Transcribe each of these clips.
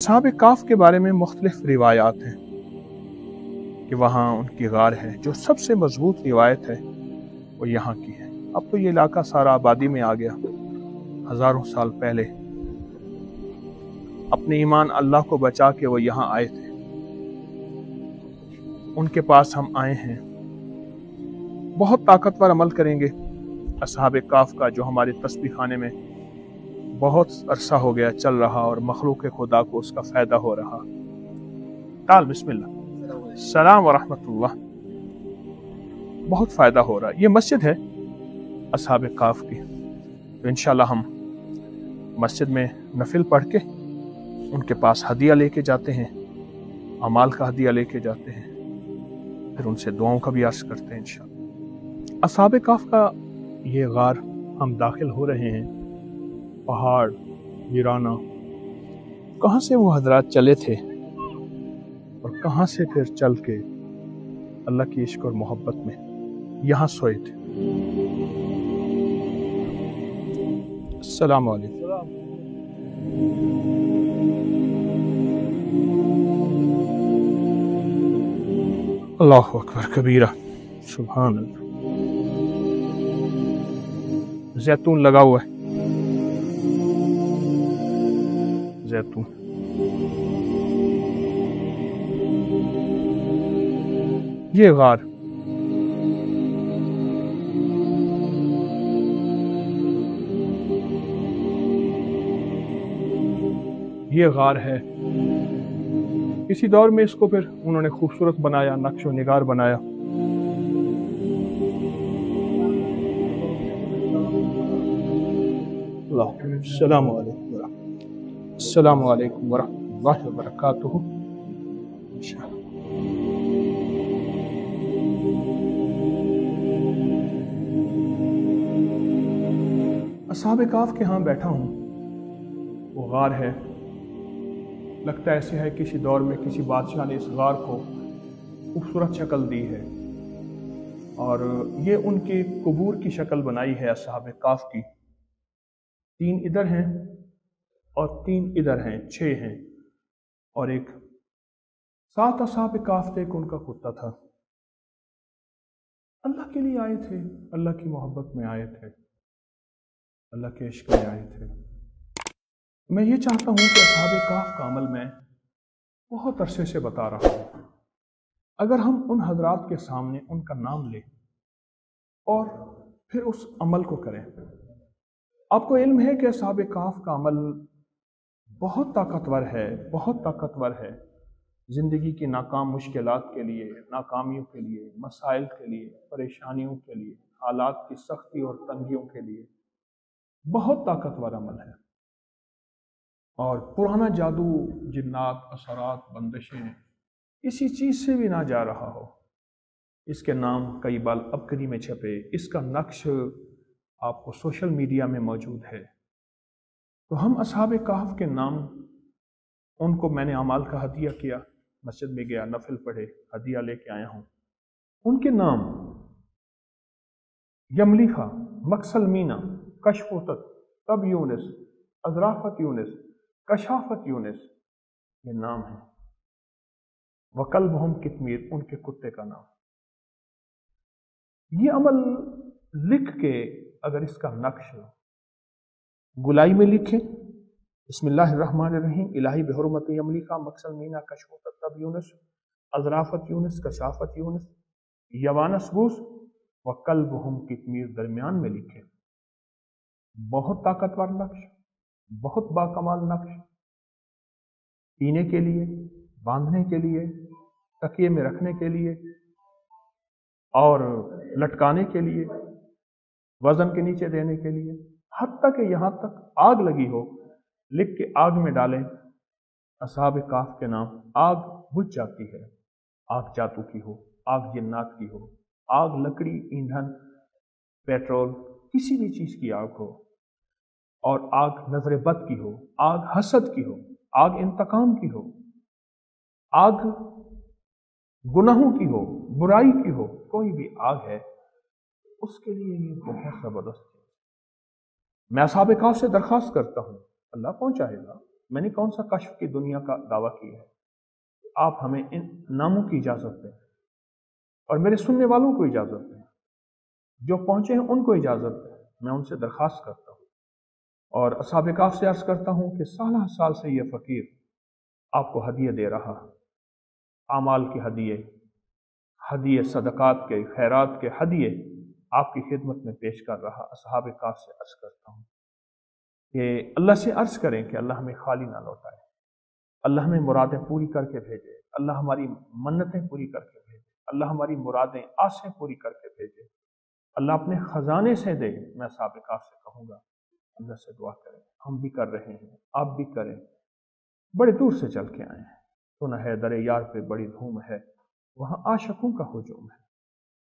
असहाब काफ के बारे में मुख्तलिफ रिवायात हैं कि वहाँ उनकी गार है। जो सबसे मजबूत रिवायत है वो यहाँ की है। अब तो ये इलाका सारा आबादी में आ गया। हजारों साल पहले अपने ईमान अल्लाह को बचा के वो यहाँ आए थे। उनके पास हम आए हैं। बहुत ताकतवर अमल करेंगे असहाब काफ का, जो हमारे तस्बीह खाने में बहुत अरसा हो गया चल रहा और मखलूक खुदा को उसका फायदा हो रहा। ताल बिस्मिल्लाह सलाम व रहमतुल्लाह। बहुत फायदा हो रहा है। ये मस्जिद है असहाब काफ की। तो इंशाल्लाह हम मस्जिद में नफिल पढ़ के उनके पास हदिया लेके जाते हैं, अमाल का हदिया लेके जाते हैं, फिर उनसे दुआओं का भी अर्ज करते हैं इंशाल्लाह। असहाब काफ का ये गार हम दाखिल हो रहे हैं। पहाड़ वीराना, कहाँ से वो हजरात चले थे और कहाँ से फिर चल के अल्लाह की इश्क और मोहब्बत में यहाँ सोए थे। अस्सलाम वालेकुम। अल्लाहु अकबर कबीरा, सुभान अल्लाह। जैतून लगा हुआ है, जैतून। ये गार है। इसी दौर में इसको फिर उन्होंने खूबसूरत बनाया, नक्शो निगार बनाया। अस्सलामु अलैकुम वरहमतुल्लाहि वबरकातुहू। असहाब काफ के यहाँ बैठा हूँ। वो गार है, लगता ऐसे है किसी दौर में किसी बादशाह ने इस गार को खूबसूरत शक्ल दी है और ये उनके कबूर की शक्ल बनाई है असहाब काफ की। 3 इधर हैं और 3 इधर हैं, 6 हैं। और एक 7 असहाब काफ थे कि उनका कुत्ता था। अल्लाह के लिए आए थे, अल्लाह की मोहब्बत में आए थे, अल्लाह के इश्क में आए थे। मैं ये चाहता हूँ कि असहाब काफ का अमल मैं बहुत अरसे से बता रहा हूँ। अगर हम उन हजरात के सामने उनका नाम लें और फिर उस अमल को करें। आपको इल्म है कि असहाब काफ का अमल बहुत ताकतवर है, बहुत ताकतवर है। ज़िंदगी की नाकाम मुश्किलात के लिए, नाकामियों के लिए, मसाइल के लिए, परेशानियों के लिए, हालात की सख्ती और तंगियों के लिए बहुत ताकतवर अमल है। और पुराना जादू, जिन्नात, असरात, बंदिशें किसी चीज़ से भी ना जा रहा हो। इसके नाम कई बार अबकरी में छपे, इसका नक्श आपको सोशल मीडिया में मौजूद है। तो हम असहाब काफ के नाम, उनको मैंने अमाल का हदिया किया, मस्जिद में गया, नफिल पढ़े, हदिया लेके आया हूँ। उनके नाम यमलीखा, मकसलमीना, कशफोतत, तब यूनिस, अजराफत यूनिस, कशाफत यूनिस, ये नाम है। वकल्बहुम कितमीर, उनके कुत्ते का नाम। ये अमल लिख के अगर इसका नक्श गुलाई में लिखें, बिस्मिल्लाहिर्रहमानिर्रहीम, इलाही बिहुर्मत यमलीखा, मकसलमीना, कशफोतत, तब यूनिस, अजराफत यूनिस, कशाफत यूनिस, यवानस गूस, वकल्बहुम कितमीर दरमियान में लिखें। बहुत ताकतवर नक्श, बहुत बाकमाल नक्श। पीने के लिए, बांधने के लिए, तकिए में रखने के लिए और लटकाने के लिए, वजन के नीचे देने के लिए, हत्ता कि यहाँ तक आग लगी हो, लिख के आग में डालें असहाब काफ के नाम। आग बुझ जाती है। आग जादू की हो, आग जिन्नात की हो, आग लकड़ी, ईंधन, पेट्रोल, किसी भी चीज की आग हो, और आग नजर बद की हो, आग हसद की हो, आग इंतकाम की हो, आग गुनाहों की हो, बुराई की हो, कोई भी आग है, उसके लिए ये बहुत जबरदस्त है। मैं असहाब काफ से दरख्वास्त करता हूं, अल्लाह पहुंचाएगा, मैंने कौन सा कश्फ की दुनिया का दावा किया है? आप हमें इन नामों की इजाज़त दें और मेरे सुनने वालों को इजाज़त दें, जो पहुँचे हैं उनको इजाज़त दें। मैं उनसे दरख्वास्त करता हूँ और असहाब काफ से अर्ज़ करता हूँ कि साल साल से ये फ़कीर आपको हदिये दे रहा, आमाल के हदिये सदक़ात के, खैरात के हदिये आपकी खिदमत में पेश कर रहा। असहाब काफ से अर्ज़ करता हूँ कि अल्लाह से अर्ज़ करें कि अल्लाह हमें खाली ना लौटाए, अल्लाह हमें मुरादें पूरी करके भेजे, अल्लाह हमारी मन्नतें पूरी करके भेजे, अल्लाह हमारी मुरादें आसें पूरी करके भेजे, अल्लाह अपने ख़जाने से दे। मैं असहाब काफ से कहूँगा अल्लाह से दुआ करें। हम भी कर रहे हैं, आप भी करें। बड़े दूर से चल के आए हैं, सुना है दरे यार पे बड़ी धूम है, वहाँ आशिकों का हुजूम है।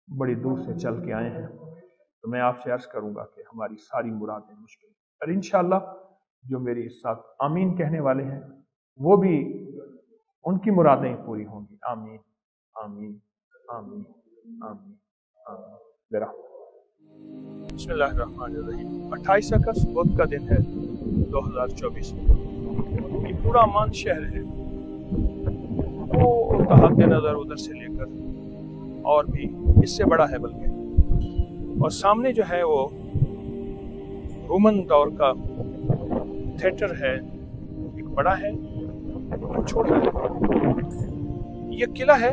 बड़ी दूर से चल के आए हैं, तो मैं आपसे अर्ज़ करूँगा कि हमारी सारी मुरादें मुश्किल, और इंशाअल्लाह जो मेरे साथ आमीन कहने वाले हैं वो भी, उनकी मुरादें पूरी होंगी। आमीन आमीन आमीन आमीन आमीन। मेरा बिस्मिल्लाहिर्रहमानिर्रहीम। 28 अगस्त बुध का दिन है 2024। ये पूरा अमान शहर है, वो तहाते नज़र उधर से लेकर और भी इससे बड़ा है बल्कि, और सामने जो है वो रोमन दौर का थिएटर है, एक बड़ा है और छोटा है। ये किला है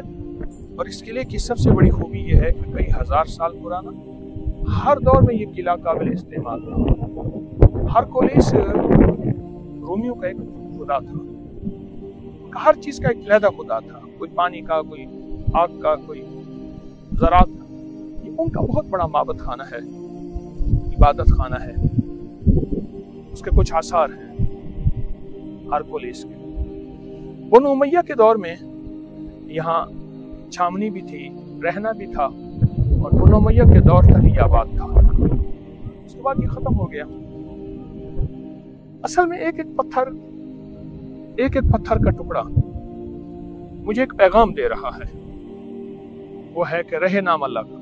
और इस किले की सबसे बड़ी खूबी ये है कि कई हजार साल पुराना, हर दौर में ये किला काबिल इस्तेमाल था। हर कोलिस रोमियों का एक खुदा था, हर चीज का एक अलहदा खुदा था, कोई पानी का, कोई आग का, कोई ज़रात का। ये उनका बहुत बड़ा माबद खाना है, इबादत खाना है। उसके कुछ आसार हैं हर कोलिस के। बनु उमैया के दौर में यहाँ छावनी भी थी, रहना भी था, और बनु उमैया के दौर तक ये आबाद था। उसके बाद ये खत्म हो गया। असल में एक एक पत्थर का टुकड़ा मुझे एक पैगाम दे रहा है। वो है कि रहे नाम अल्लाह का,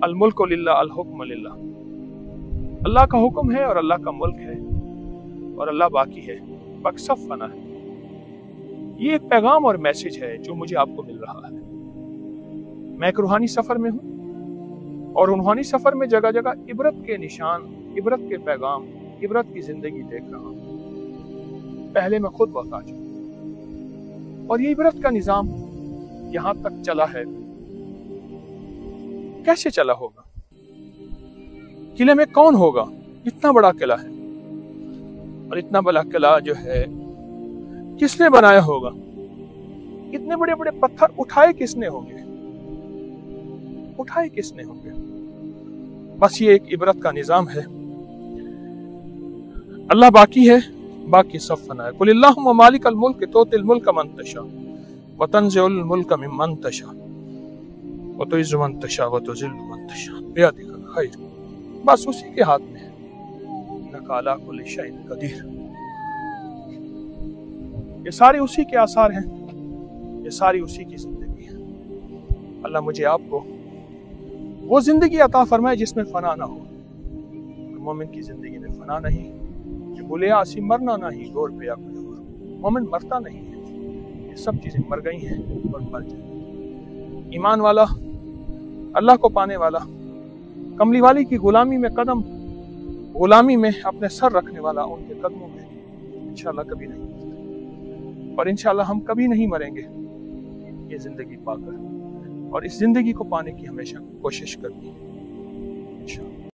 अल मुल्कु लिल्लाह अल हुक्मु लिल्लाह। अल्लाह का हुक्म है और अल्लाह का मुल्क है और अल्लाह बाकी है, बाकी सब फना है। ये एक पैगाम और मैसेज है जो मुझे आपको मिल रहा है। मैं एक रूहानी सफर में हूँ और रूहानी सफर में जगह जगह इबरत के निशान, इबरत के पैगाम, इबरत की जिंदगी देख रहा हूँ। पहले मैं खुद बता चुका, और ये इबरत का निजाम यहाँ तक चला है। कैसे चला होगा? किले में कौन होगा? इतना बड़ा किला है, और इतना बड़ा किला जो है किसने बनाया होगा? इतने बड़े बड़े पत्थर उठाए किसने होंगे? उठाए किसने होंगे? बस ये एक इबरत का निजाम है। अल्लाह बाकी है, बाकी सब फना है। कुलिल्लाहुम्मा मालिकल मुल्क तुतिल मुल्क मन तशा व तंज़िउल मुल्क मिम्मन तशा व तुइज़्ज़ु मन तशा व तुज़िल्लु मन तशा बियदिकल खैर। बस उसी के हाथ में है। इन्नका अला कुल्लि शैइन कदीर। ये सारे उसी के आसार हैं, ये सारी उसी की जिंदगी है। अल्लाह मुझे आपको वो जिंदगी अता फरमाए जिसमें फना ना हो। मोमिन की जिंदगी में फना नहीं, कि बुले आसी मरना नहीं, गौर पे या कोई और। मोमिन मरता नहीं है, ये सब चीजें मर गई हैं और मर जाएंगी। ईमान वाला, अल्लाह को पाने वाला, कमली वाली की गुलामी में कदम, गुलामी में अपने सर रखने वाला उनके कदमों में इंशाअल्लाह कभी नहीं मरते, और इंशाअल्लाह हम कभी नहीं मरेंगे ये जिंदगी पाकर, और इस जिंदगी को पाने की हमेशा कोशिश करनी है इंशाअल्लाह।